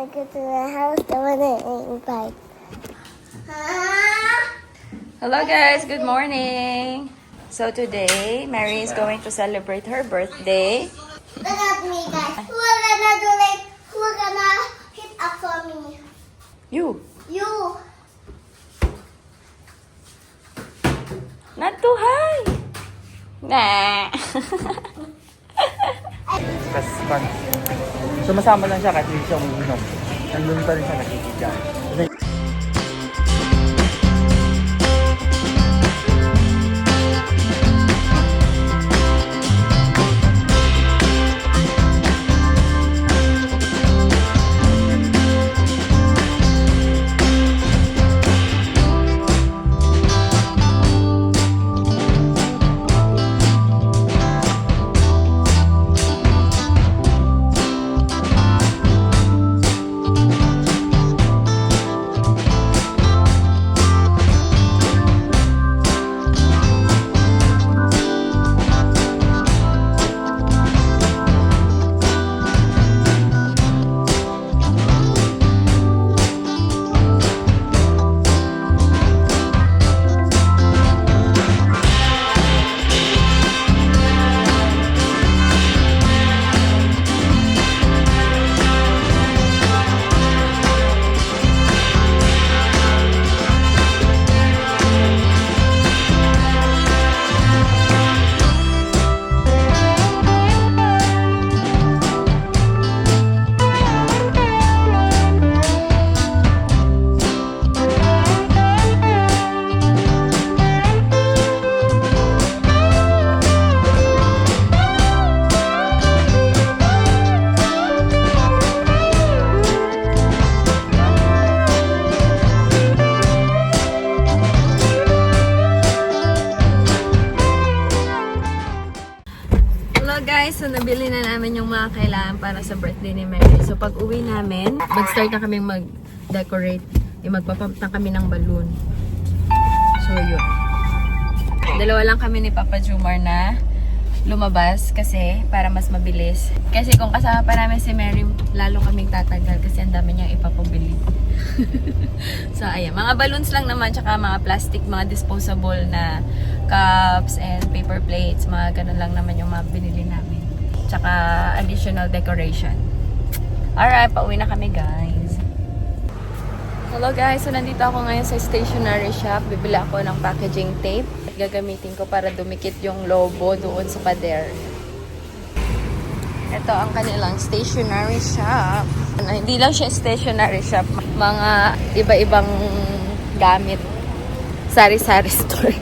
wanna go to the house. I wanna invite. Hello guys, good morning. So today, Mary is going to celebrate her birthday. Look at me, guys. Who gonna do like? Who gonna hit up for me? You, You. not too high. Nah. Kaspan. Sumasama lang siya kahit hindi siya umiinom. Nandun pa rin siya nakikita. Hello guys, so nabili na namin yung mga kailangan para sa birthday ni Mary. So pag uwi namin, mag-start na kaming mag-decorate. Magpapump na kami ng balloon. So yun. Dalawa lang kami ni Papa Jumar na lumabas kasi para mas mabilis. Kasi kung kasama pa namin si Mary, lalo kaming tatagal kasi ang dami niyang ipapabili. So ayan, mga balloons lang naman, tsaka mga plastic, mga disposable na cups and paper plates, mga ganun lang naman yung mga binili namin. Tsaka additional decoration. Alright, pauwi na kami guys. Hello guys, so nandito ako ngayon sa stationery shop. Bibili ako ng packaging tape at gagamitin ko para dumikit yung logo doon sa pader. Ito ang kanilang stationery shop. Hindi lang siya stationery shop, mga iba-ibang gamit. Sari-sari store.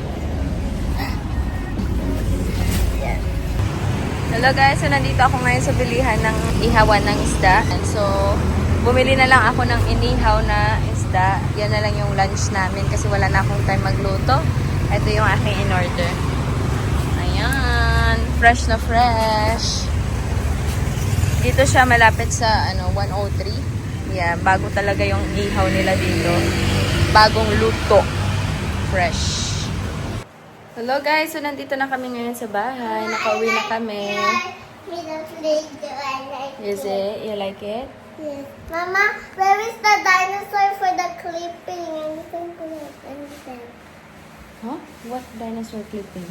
Yan. Hello guys, so nandito ako ngayon sa bilihan ng ihawan ng isda. And so, bumili na lang ako ng inihaw na isda. Yan na lang yung lunch namin kasi wala na akong time magluto. Ito yung aking in-order. Ayan, fresh na fresh. Dito siya malapit sa 103. Yeah, bago talaga yung ihaw nila dito. Bagong luto. Fresh. Hello guys, so nandito na kami ngayon sa bahay. Nakauwi na kami. Me the plate. I like Is it? You like it? Yes. Mama, where is the dinosaur for the clipping? Anything. Huh? What dinosaur clipping?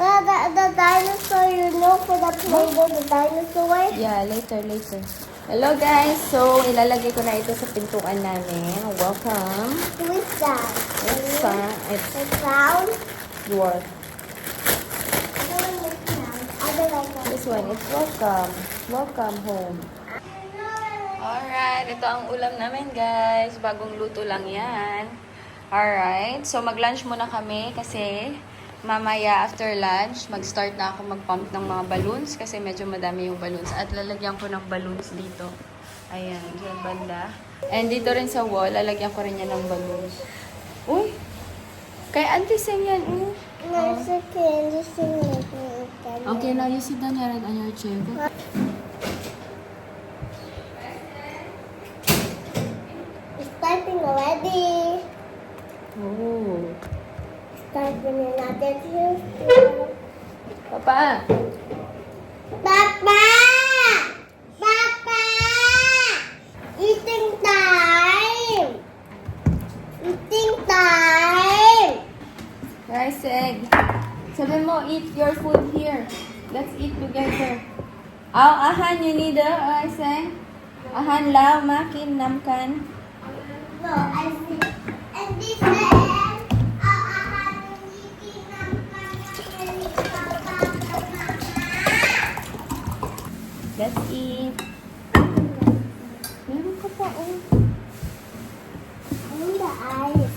The dinosaur, you know, for the play-doh, the dinosaur. Yeah, later. Hello guys, so ilalagay ko na ito sa pintuan namin. Welcome. Who is that? It's The clown? dwarf. I don't like the clown. I don't like that. This one, it's welcome. Welcome home. Alright, ito ang ulam namin guys. Bagong luto lang yan. Alright, so mag-lunch muna kami kasi mamaya after lunch, mag-start na ako mag-pump ng mga balloons kasi medyo madami yung balloons. At lalagyan ko ng balloons dito. Ayan, dyan banda. And dito rin sa wall, lalagyan ko rin yan ng balloons. Uy! Kay Auntie Sing yan, No, it's okay. I'm just singing like that. Okay, now you sit down here on your chair. It's typing already. Oh. Typing another two. Papa! Papa! Papa! Eating eat your food here. Let's eat together. Ao, ahan, you need I say. Ahan, lao, makin, namkan. No, I see. And this is Let's eat. Meron ka pa, oh. in the eyes.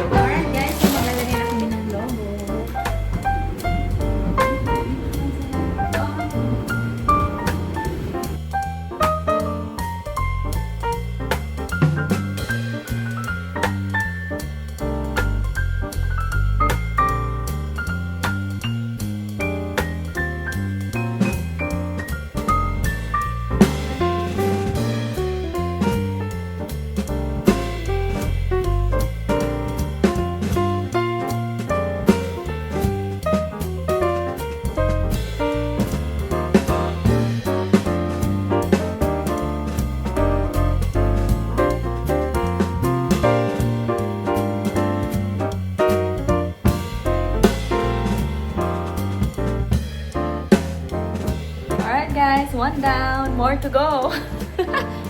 Alright guys, so maglalagay na kami ng logo. Alright guys, one down, more to go.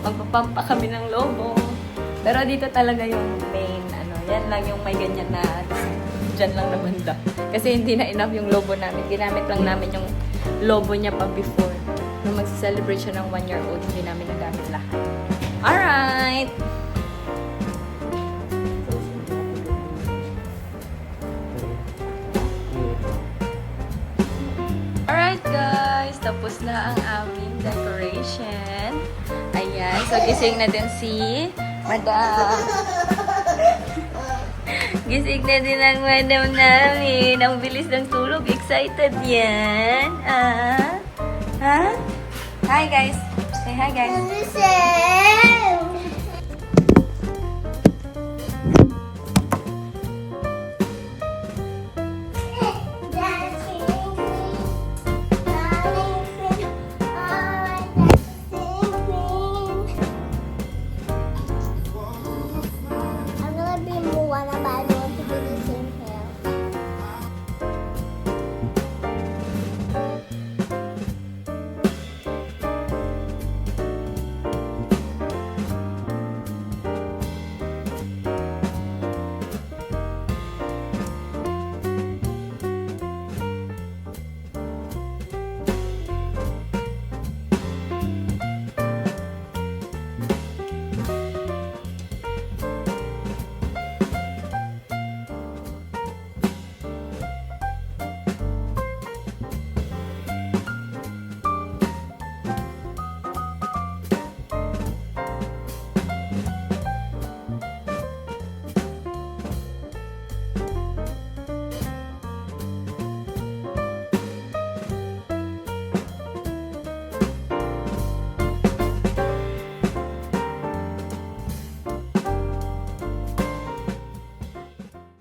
Magpapampa kami ng lobo. Pero dito talaga yung main, yan lang yung may ganyan na dyan lang na banda. Kasi hindi na enough yung lobo namin. Ginamit lang namin yung lobo niya pa before. Nung magsi-celebrate siya ng 1-year-old, hindi namin nagamit lahat. Alright! Alright guys, tapos na ang aming decoration. Ayan, so gising na din si Madam. Gising na din ang Madam namin. Ang bilis ng tulog. Excited yan. Ah? Ha? Hi guys. Say hi guys. Listen. I'm gonna be Moana, but I don't want to be the same hair.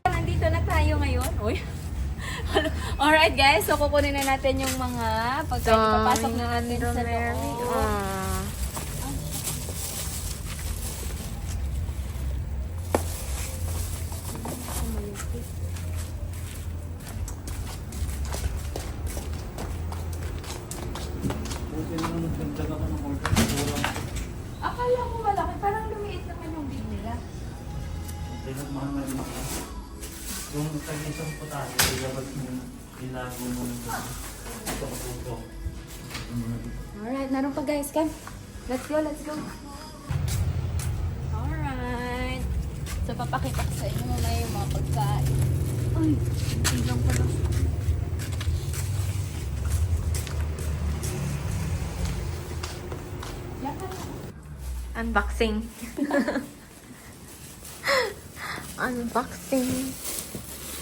Nandito na tayo ngayon. Uy. Alright guys, so kukunin na natin yung mga pagkain. Papasok na natin sa loob. Akala ko malaki, parang lumiit naman yung big nila. Yung tag-isang putahe, ilabas mo, ilago mo ito. Alright, naroon pa guys, come. Let's go, let's go. Alright. So, papakita ko sa inyo mamaya yung mga pagkain. Ay, tignan ko lang. Unboxing. Unboxing.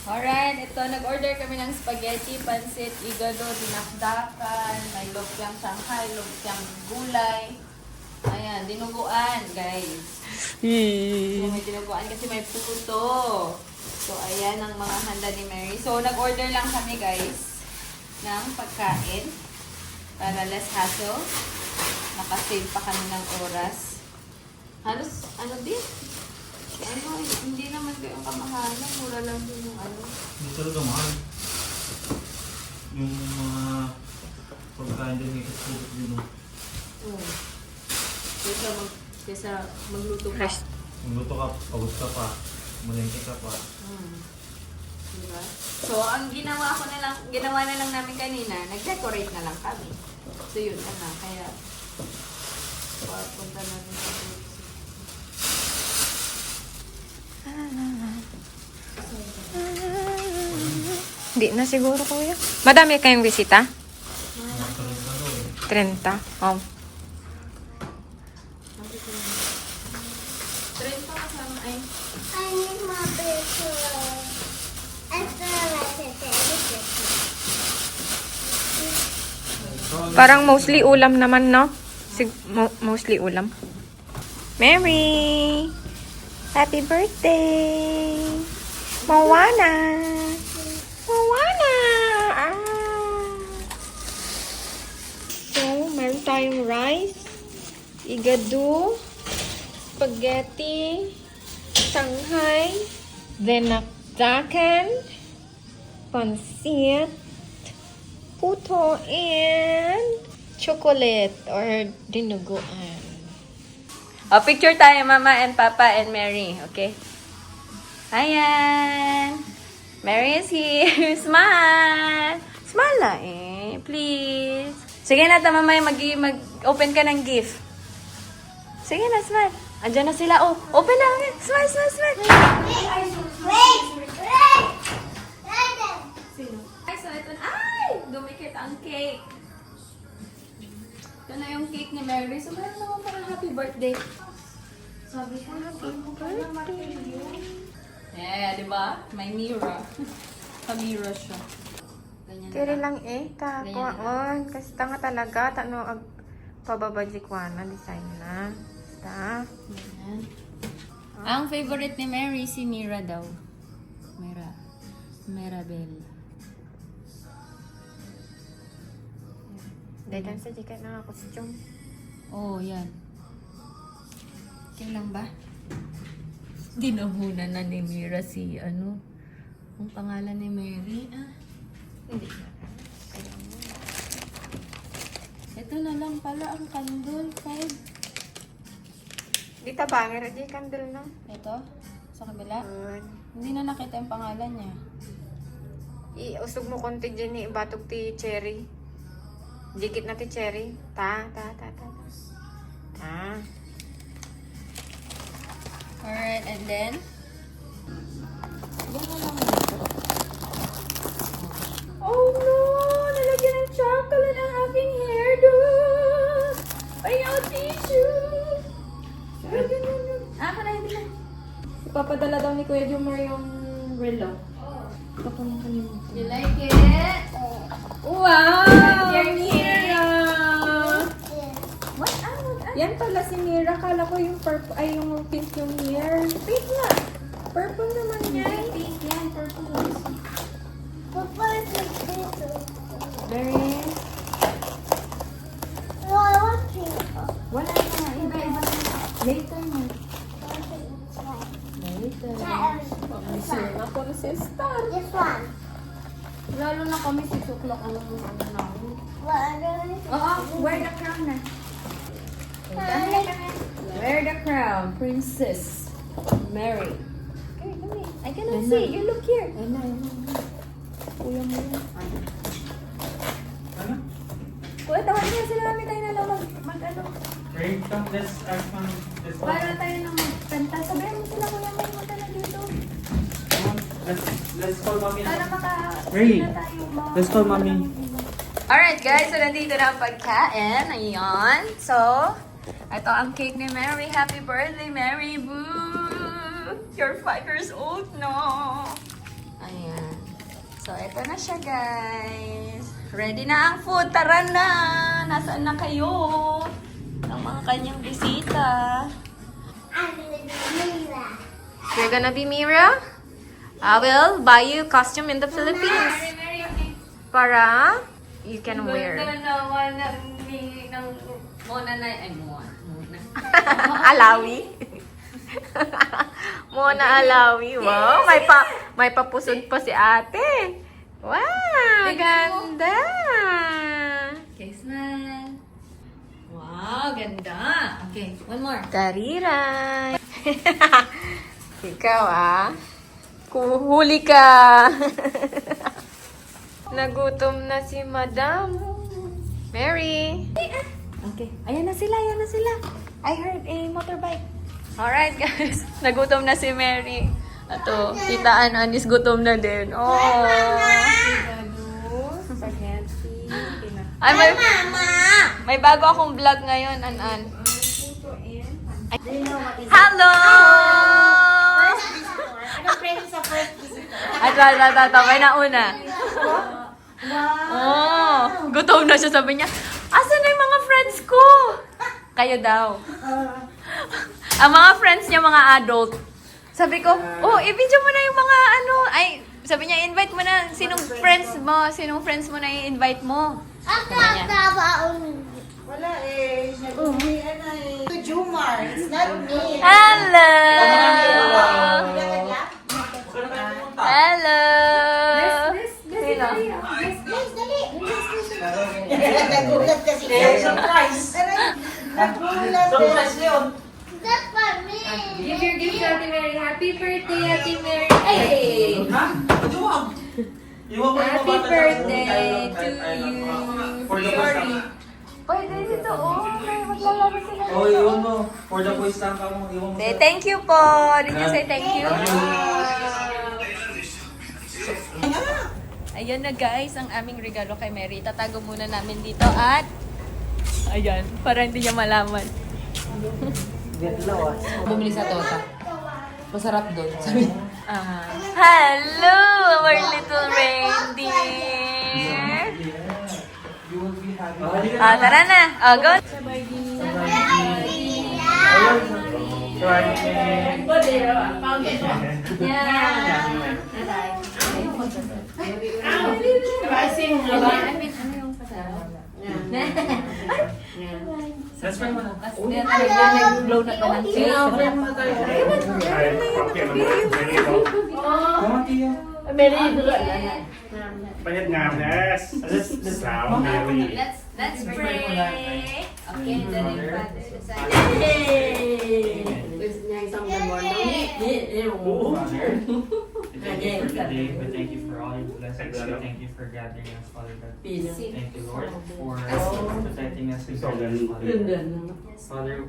Alright, ito, nag-order kami ng spaghetti, pansit, igado, dinakdakan, may lumpiang Shanghai, lumpiang gulay, dinuguan, guys. So, may dinuguan kasi may puto. So, ayan ang mga handa ni Mary. So, nag-order lang kami, guys, ng pagkain para less hassle. Nakasave pa kami ng oras. Halos, ano din? Ano, hindi naman kayong kamahalan. Mura lang din yung ano. Hindi talaga mahal. Yung mga pagkain din may kasubot din. Oo. Kesa magluto pa. Magluto ka, pagod ka pa, malengke ka pa. Diba? So, ang ginawa na lang namin kanina, nag-decorate na lang kami. So, yun na. Kaya, punta namin sa boots. Hindi na siguro, kuya. Madami kayong bisita? 30. Oh. 30 kasama ay. I need my picture. After I said Parang mostly ulam naman, no? Mostly ulam. Mary! Happy birthday! Moana! Moana! Ah. So, meron tayong rice, igado, spaghetti, Shanghai, dinakdakan, pansit, puto, and chocolate or dinuguan. Oh, picture tayo, Mama and Papa and Mary. Okay? Ayan! Mary is here. Smile! Smile na eh. Please. Sige na, Mama, mag-open ka ng gift. Sige na, smile. Andiyan na sila. Oh, open na. Smile, smile, smile. wait. Sino? Ay, so ito na. Ay! Dumikit ang cake. Ito na yung cake ni Mary. So, meron naman parang happy birthday. Sabi ko, happy birthday. Yeah, di ba? May mirror. Ka-mirror siya. Ganyan Kiri lang. lang eh, kakuan. Kasi tanga talaga, pababajikwana, design na. Basta. Ganyan. Ang favorite ni Mary, si Mira daw. Mirabel. Dahil sa jikat na costume. Oh, yan. Okay lang ba? Dinahunan na ni Mira si ang pangalan ni Mary. Hindi na. Ito na lang pala ang candle. 5. Di ba? Meron di candle na. Ito? Sa kabila? Good. Hindi na nakita yung pangalan niya. Iusog mo konti dyan ni batok ti cherry. Jikit na ti cherry. Ta. Alright, and then? Yan na lang dito. Oh no! Nalagyan ng chocolate ang aking hairdo! Ay, no tissue! Ako na, hindi na. Ipapadala daw ni Kuya Jumar yung relo. You like it? Wow! Dear Mira! What? Yan pala si Mira. Kala ko yung purple, ay yung pink yung hair. Pink nga. Purple naman yan. Pink yan. Purple. Papa is like this. Very. No, I want pink. Wala na. Iba-iba. Later na. Later. Sir, ako na si Star. This one. Lalo na kami 6 o'clock ang namin. What are you? Oo, wear the crown na. Wear the crown, Princess Mary. I cannot see. You look here. Kuya mo yun. Ano? Kuya, tawag niya sila namin tayo na lang mag-ano. Wait, let's ask one. Para tayo na magkanta. Sabihan mo sila, kuya, may mata na dito. Let's call mommy Para na. maka... Ray, na tayo ma- let's call mommy. Alright guys, so nandito na ang pagkain. Ayan. So, ito ang cake ni Mary. Happy birthday, Mary. Boo! You're 5 years old, no? Ayan. So, ito na siya, guys. Ready na ang food. Tara na! Nasaan na kayo? Ang mga kanyang bisita. I'm gonna do Mira. You're gonna be Mira? I will buy you costume in the Philippines. Para you can wear. naman ng Mona na, ay Mona. Alawi. Mona Alawi. Wow, may papusod pa si ate. Wow, ganda. Okay, smile. Wow, ganda. Okay, one more. Tariray. Ikaw kuhuli ka. Nagutom na si Madam Mary. Okay, ayan na sila, I heard a motorbike. Alright guys, nagutom na si Mary. Ato, tita Anis gutom na din. Oh. Spaghetti. Ay, may bago akong vlog ngayon, An. Hello! Ito, may nauna. Oh, gutom na siya, sabi niya. Asan na yung mga friends ko? Kayo daw. Ang mga friends niya, mga adult. Sabi ko, i-video mo na yung mga sabi niya, invite mo na. Sinong friends mo na i-invite mo? Wala eh. Nag-uwian na eh. To Jumar. It's not me. Hello! Hello! Sino? Nagulat kasi. Surprise! Nagulat eh. That's for me. Give your gift to Ate Mary. Happy birthday, Ate Mary. Hey! Happy birthday to you. Sorry. Pwede dito, maglalaro sila. Oh, iwan mo. For the voice lang ka mo. Iwan mo. Say thank you po. Did you say thank you? Ayan na guys, ang aming regalo kay Mary. Tatago muna namin dito at ayan, para hindi niya malaman. Bumili sa Tota. Masarap doon. Sabi. Hello, our little reindeer. Tara na. Go. That's right. Nag-blow na pa ng cake. Bayad nga, Nes. Salamat, Mary. Let's pray. Okay, the name Father, Son. Thank you for today. We thank you for all your blessings. We thank you for gathering us, Father God. Thank you, Lord, for protecting us and guiding us, Father God. Father,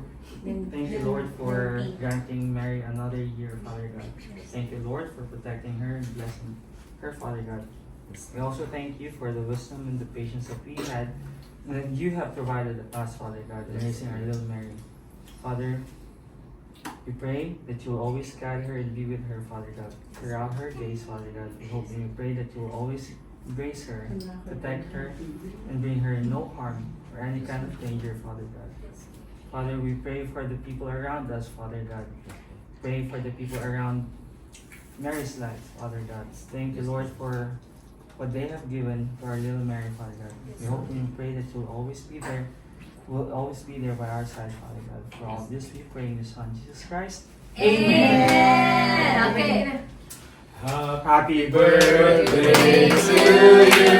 thank you, Lord, for granting Mary another year, Father God. Thank you, Lord, for protecting her and blessing her, Father God. We also thank you for the wisdom and the patience that we had and that you have provided us, Father God, in raising our little Mary. Father, we pray that you will always guide her and be with her, Father God, throughout her days, Father God. We hope and we pray that you will always embrace her, protect her, and bring her no harm or any kind of danger, Father God. Father, we pray for the people around us, Father God. Pray for the people around Mary's life, Father God. Thank you, Lord, for what they have given to our little Mary, Father God. We hope and we pray that you will always be there. Will always be there by our side, Father God. For all this we pray in your Son, Jesus Christ. Amen. Okay. Happy birthday to you.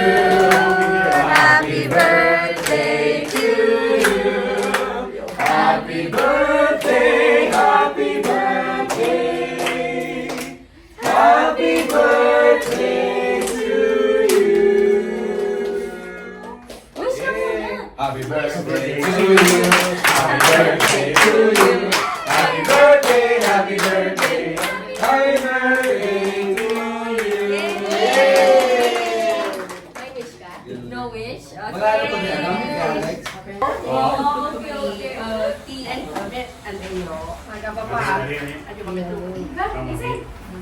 Happy birthday to you. Happy birthday, happy birthday. Happy birthday to you. Happy birthday to you. Happy birthday to you. Happy birthday, happy birthday. Happy birthday to you. May wish ka? No wish? Okay. Magkano to niya, no? Alex?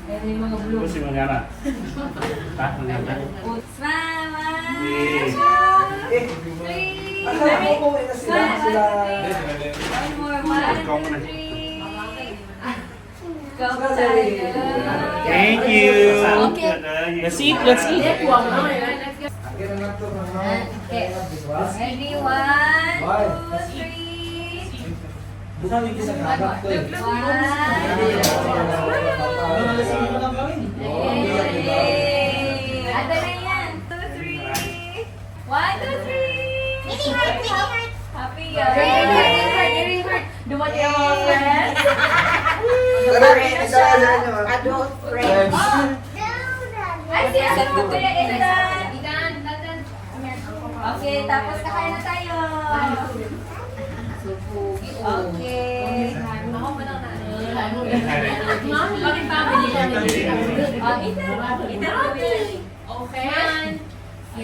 Ano yung mga blue? Gusto mo niya na? Ha? Smile! Eh. Three! Thank you. Okay. Let's eat. Let's eat. Okay. Ready? 1, 2, 3. Ada na yan. 2, 3. 1, 2, 3. Mini heart. Happy yun. Very hard. Dumating ang mga friends. Adult friends. Ay, siya ko kuya Ethan. Okay, tapos kakain na tayo. Okay. Bakit family lang? Ethan. Okay.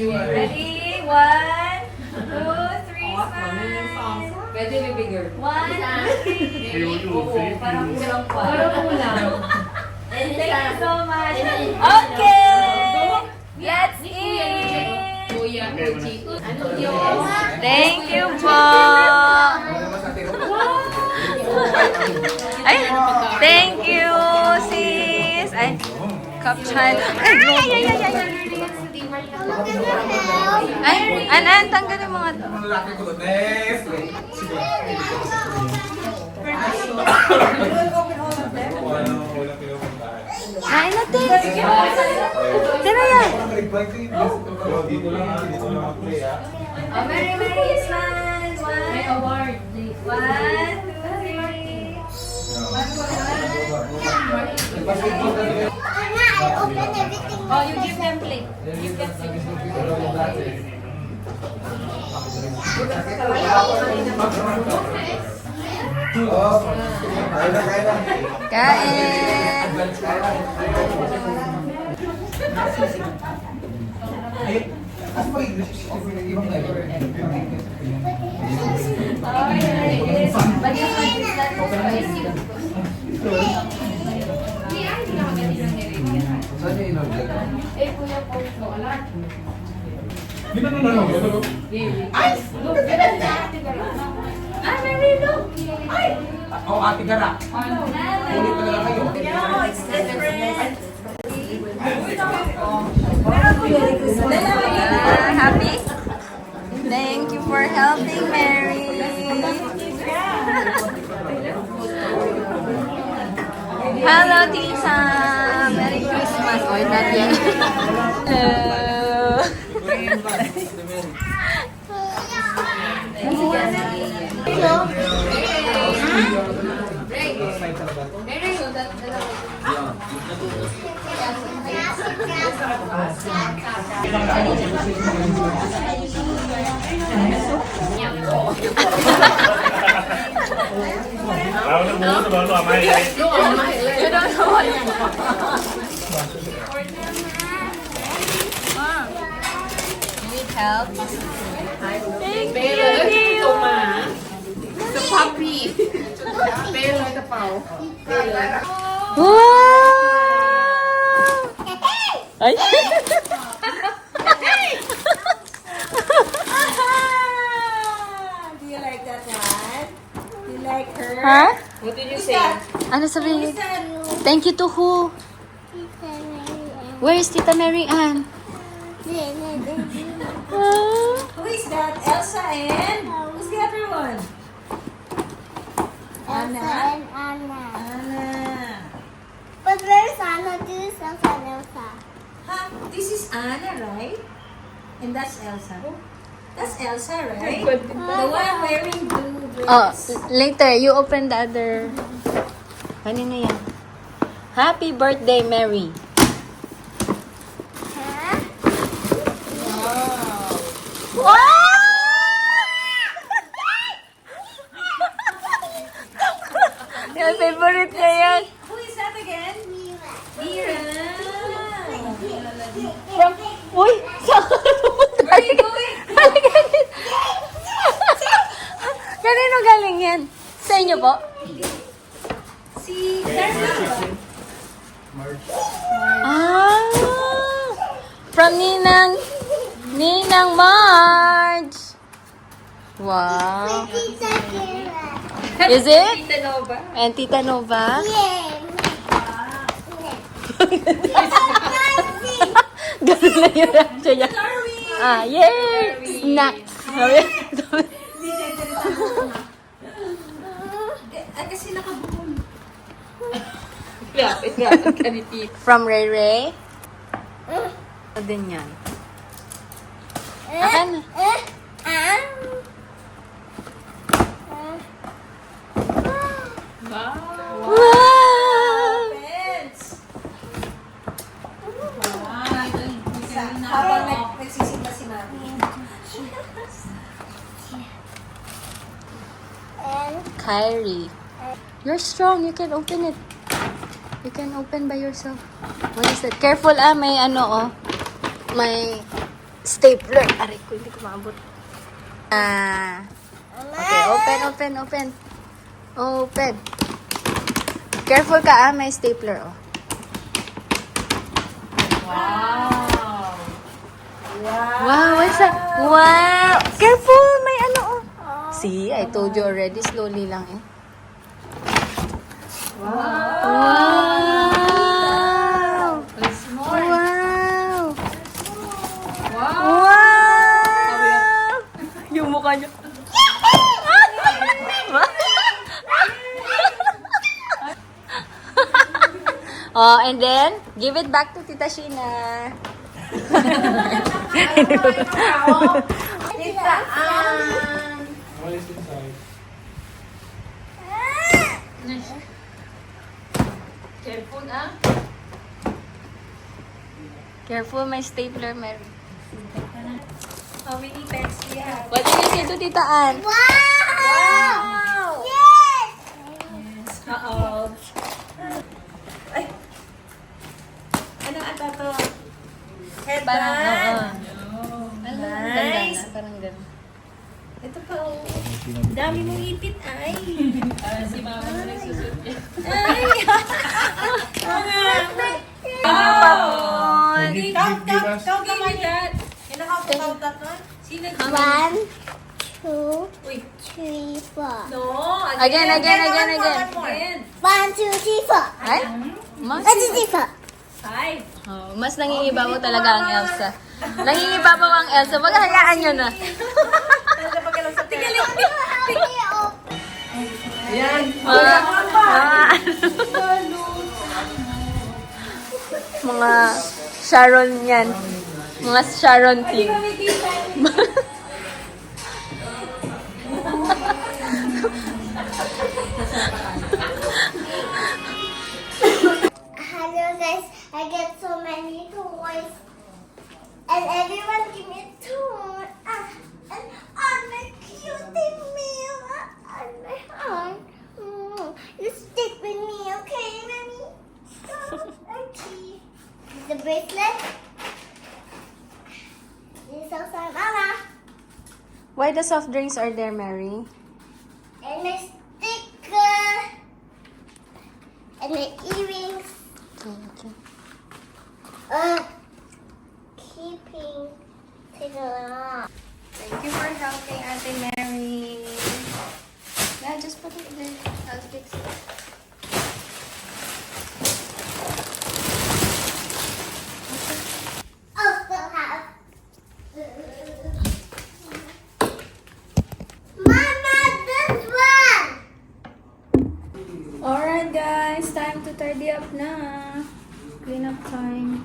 Ready? 1, 2, 3, smile. Pwede may bigger. 1, 2, 3. Oo, parang kulang pa. Parang kulang. Thank you so much. Okay! Let's eat! Thank you po! Ay, thank you, sis! Ay, kapchan. Ay, tanggalin mo nga. Kain natin! Tira yan! Merry Christmas! May award. 1, 2, 3. Anna, I open everything. Oh, you give them plate. Give them plate. Kain! Oh, ate gara. Ulit na lang kayo. It's different. Happy? Thank you for helping, Mary. Hello, Tisa. Merry Christmas. Oh, not yet. You don't know what. You need help? Thank you. The puppy. Pero ito pa. Wow! Ay! Do you like that one? Do you like her? Ha? What did you say? Ano sabihin? Thank you to who? Where is Tita Mary Ann? Ah. Who is that? Elsa and? Who's the other one? Elsa and Anna. Anna. But where's Anna? This is Elsa and Elsa. Huh? This is Anna, right? And that's Elsa. That's Elsa, right? The one wearing blue dress. Oh, later, you open the other. Kanina yan. Happy birthday, Mary. Huh? Yung favorite niya yan. Who is that again? Mira. Mira. From, uy, saan ka pumunta? Where are you going? Kanino galing yan? Sa inyo po? Si Darcy. Ah! From Ninang Marge. Is it? And Tita Nova? Yeah. Ganun na yung reaction niya. Ah, yay! Snacks. Ay, kasi nakabuhol. From Ray Ray. Ano din yan? Akan. Wow! Pets! Habang nagsisimba si Mami. Kyrie. You're strong. You can open it. You can open by yourself. What is that? Careful may ano may stapler. Aray ko, hindi ko maabot. Okay, open. Open. Careful ka may stapler Wow, what's that? Wow! Careful, may ano See, I told you already. Slowly lang Wow! Wow! Wow! Yung mukha niya. Oh, and then, give it back to Tita Sheena. Tita Ann! What is inside? Careful, my stapler, Mary. How many pets do you have? What did you say to Tita Ann? Wow! Yes! Uh-oh. Ay! Ano ata to? Headband? Nice! Parang gano'n. Ito pa, oh. Dami mong ipit, ay. Si Mama mo nagsusot niya. Ay! Count naman yan. Count that one. Sino? 1, 2, 3, 4. No. Again. One more. 1, 2, 3, 4. Ay? Mas, 1, 2, 3, 4. 5. mas nangingibabaw talaga ang Elsa. Nangingibabaw ang Elsa. Maghahayaan nyo na. Yan. Mga Sharon yan. Mga Sharon team. Hello guys, I get so many toys. And everyone give me a toy. And on my cutie meal. On my heart. You stick with me, okay, Mommy? Okay. The bracelet. This is also Mama. Why the soft drinks are there, Mary? And my sticker. And my earrings. Okay. Keeping together. Thank you for helping, Ate Mary. Yeah, just put it there. I'll fix it. Also have. Mama, this one. Alright guys, time to tidy up na. Clean up time.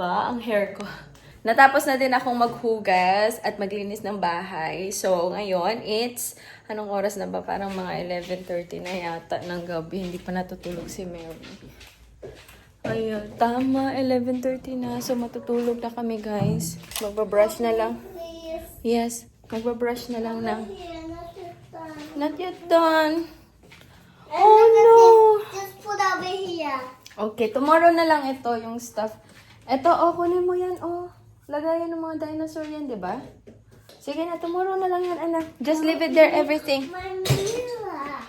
ba? Ang hair ko. Natapos na din akong maghugas at maglinis ng bahay. So, ngayon, it's, anong oras na ba? Parang mga 11:30 na yata ng gabi. Hindi pa natutulog si Mary. Ayun, tama, 11:30 na. So, matutulog na kami, guys. Magbabrush na lang. Please. Yes, magbabrush na lang ng... Here, not yet done. Not yet done. And Oh, look at no. this. Just put over here. Okay, tomorrow na lang ito, yung stuff. Ito, oh, kunin mo yan, oh. Lagayan ng mga dinosaur yan, di ba? Sige na, tomorrow na lang yan, anak. Just leave it there, everything. My mirror.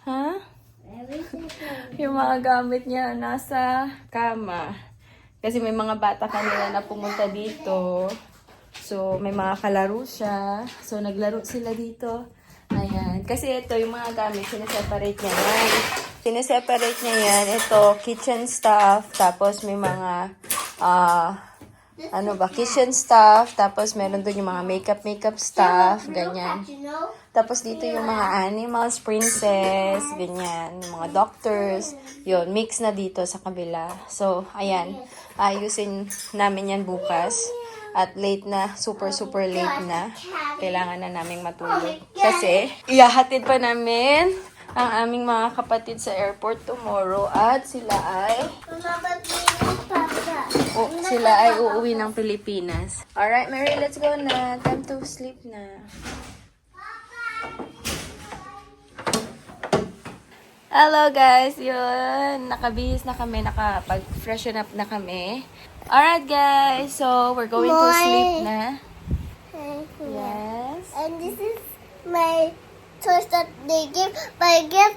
Ha? Everything. Yung mga gamit niya nasa kama. Kasi may mga bata kanila na pumunta dito. So, may mga kalaro siya. So, naglaro sila dito. Ayan. Kasi ito, yung mga gamit, sineseparate niya yan. Sineseparate niya yan. Ito, kitchen stuff. Tapos, may mga, kitchen stuff. Tapos, meron doon yung mga makeup stuff. Ganyan. You know? Tapos dito yung mga animals, princess, ganyan, yung mga doctors. Yun, mix na dito sa kabila. So, ayan, ayusin namin yan bukas. At late na, super late na. Kailangan na naming matulog. Kasi, ihahatid pa namin ang aming mga kapatid sa airport tomorrow. At sila ay... Mama, but we need pasta. sila ay uuwi ng Pilipinas. Alright, Mary, let's go na. Time to sleep na. Hello guys, yun. Nakabihis na kami, nakapag-freshen up na kami. Alright guys, so we're going to sleep na. Yes. And this is my toys that they give. But I get,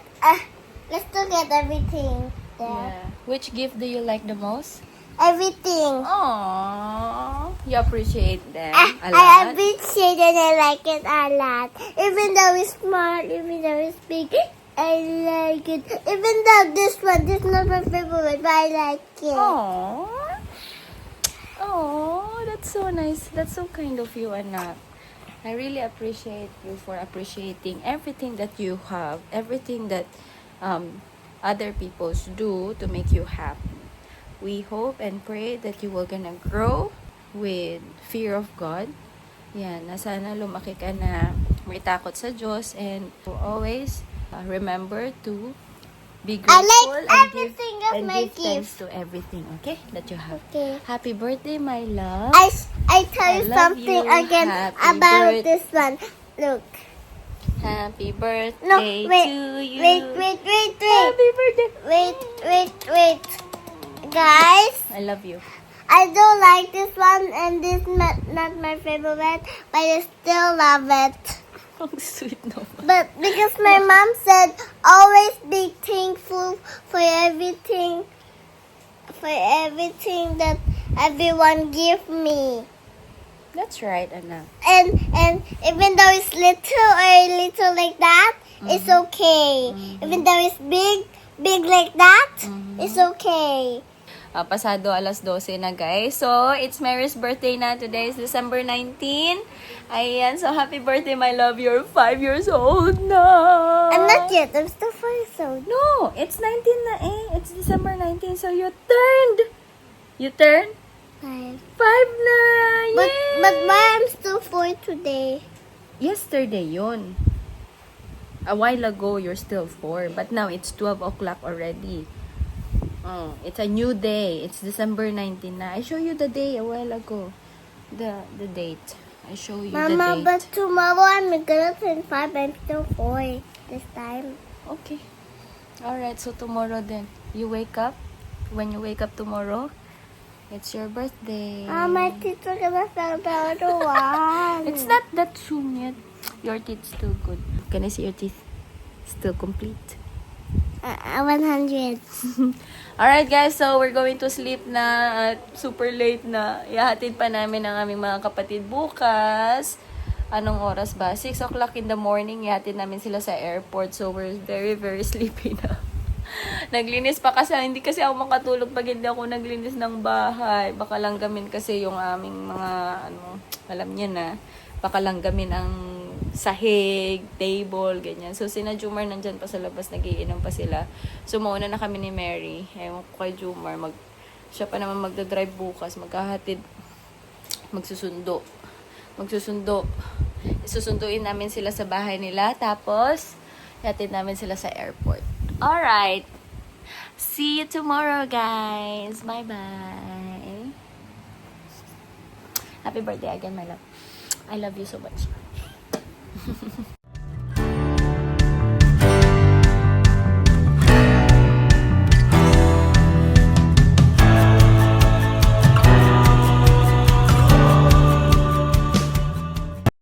let's look at everything there. Yeah. Which gift do you like the most? Everything. Aww, you appreciate them a I lot. appreciate and I like it a lot. Even though it's small, even though it's big, I like it. Even though this is not my favorite, but I like it. Aww. Oh, that's so nice. That's so kind of you, anak. I really appreciate you for appreciating everything that you have, everything that other people do to make you happy. We hope and pray that you will gonna grow with fear of God. Yan, na sana lumaki ka na may takot sa Diyos and always remember to be I grateful like and everything of and my give thanks gifts. to everything, okay, that you have. Okay. Happy birthday, my love. I tell I you love something you. again Happy about birth- this one. Look. Happy birthday No, wait, to you. wait. Happy birthday. Wait. Guys, I love you. I don't like this one and this not my favorite, but I still love it. Ang sweet naman. But because my mom said always be thankful for everything that everyone give me. That's right, anak. And even though it's little like that, it's okay. Even though it's big like that, it's okay. Pasado alas 12 na, guys. So, it's Mary's birthday na. Today is December 19. Ayan, so happy birthday, my love. You're 5 years old na. I'm not yet. I'm still 4 years old. No, it's 19 na eh. It's December 19, so you turned. You turned 5. 5 na. But Yay! why I'm still 4 today? Yesterday yun. A while ago, you're still 4. But now, it's 12 o'clock already. It's a new day. It's December 19 na. I show you the day a while ago. The date. I show you Mama, the date. but tomorrow I'm gonna turn 5. I'm still 4 this time. Okay. Alright, so tomorrow then. You wake up. When you wake up tomorrow, it's your birthday. My teeth are gonna fall down the wall. It's not that soon yet. Your teeth's still good. Can I see your teeth? Still complete. 100. Alright guys, so we're going to sleep na at super late na. Ihahatid pa namin ang aming mga kapatid bukas. Anong oras ba? 6 o'clock in the morning, ihahatid namin sila sa airport. So we're very sleepy na. Naglinis pa kasi, hindi kasi ako makatulog pag hindi ako naglinis ng bahay. Baka langgamin kasi yung aming mga, alam niya na, baka langgamin ang sahig, table, ganyan. So, sina Jumar nandyan pa sa labas, nagiinom pa sila. So, mauna na kami ni Mary. Ewan ko kay Jumar, Siya pa naman magdadrive bukas. Magsusundo. Isusunduin namin sila sa bahay nila. Tapos, hatid namin sila sa airport. Alright. See you tomorrow, guys. Bye-bye. Happy birthday again, my love. I love you so much.